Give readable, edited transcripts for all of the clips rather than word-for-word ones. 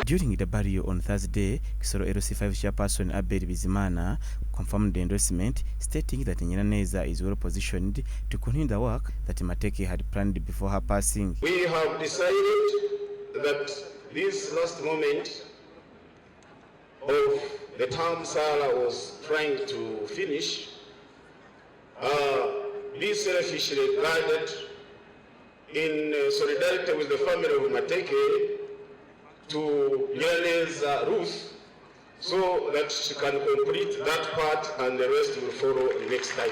During the burial on Thursday, Kisoro LC5 chairperson Abel Bizimana confirmed the endorsement, stating that Nyiraneza is well positioned to continue the work that Mateke had planned before her passing. We have decided that this last moment of the term Sarah was trying to finish, be selfishly guided in solidarity with the family of Mateke to Nyiraneza Ruth, so that she can complete that part and the rest will follow next time.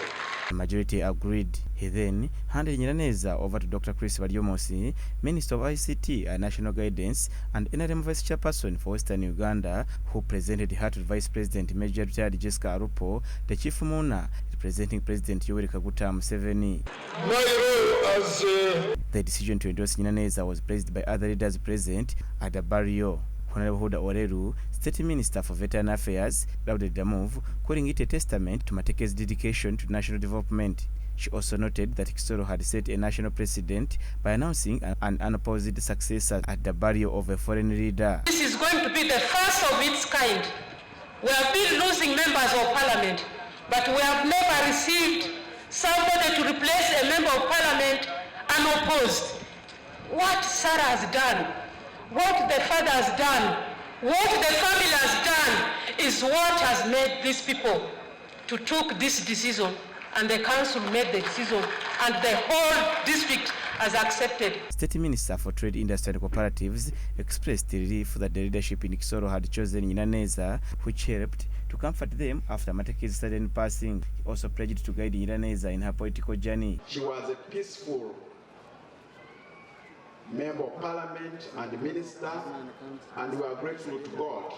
The majority agreed. He then handed Nyiraneza over to Dr. Chris Baryomosi, Minister of ICT and National Guidance and NRM Vice Chairperson for Western Uganda, who presented her to Vice President Major Retired Jessica Arupo, the Chief Mourner, representing President Yoweri Kaguta Museveni. The decision to endorse Nyiraneza was praised by other leaders present at the burial. Honorable Huda Oreru, State Minister for Veteran Affairs, lauded the move, calling it a testament to Mateke's dedication to national development. She also noted that Kisoro had set a national precedent by announcing an unopposed successor at the burial of a foreign leader. This is going to be the first of its kind. We have been losing members of parliament, but we have never received somebody to replace a member of parliament unopposed. What Sarah has done, what the father has done, what the family has done is what has made these people to take this decision, and the council made the decision and the whole district has accepted. State Minister for Trade, Industry and Cooperatives expressed relief that the leadership in Kisoro had chosen Nyiraneza, which helped to comfort them after Mateke's sudden passing. He also pledged to guide Nyiraneza in her political journey. She was a peaceful member of parliament and minister, and we are grateful to God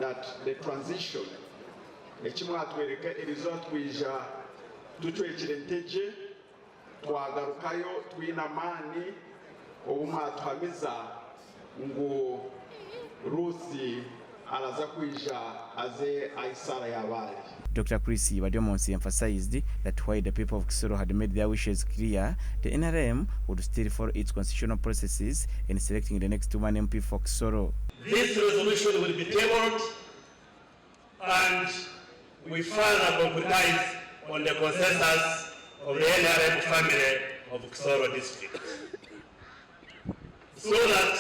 that the transition tutwekirenteje twagarukayo twina mani obumatuhamiza ngo Rusi araza kwija aze aisara yabali. Dr. Chris Baryomosi emphasized that while the people of Kisoro had made their wishes clear, the NRM would still follow its constitutional processes in selecting the next one MP for Kisoro. This resolution will be tabled and we further concretize on the consensus of the NRM family of Kisoro District, so that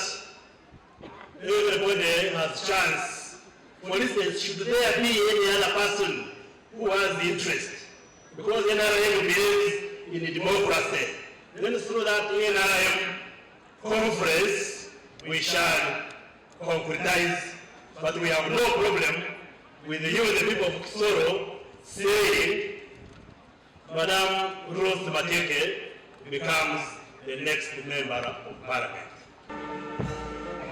everybody has chance. For instance, should there be any other person who has the interest, because NRM believes in democracy, then through that NRM conference we shall concretize, but we have no problem with you, the people of Kisoro, saying Madam Ruth Mateke becomes the next member of parliament.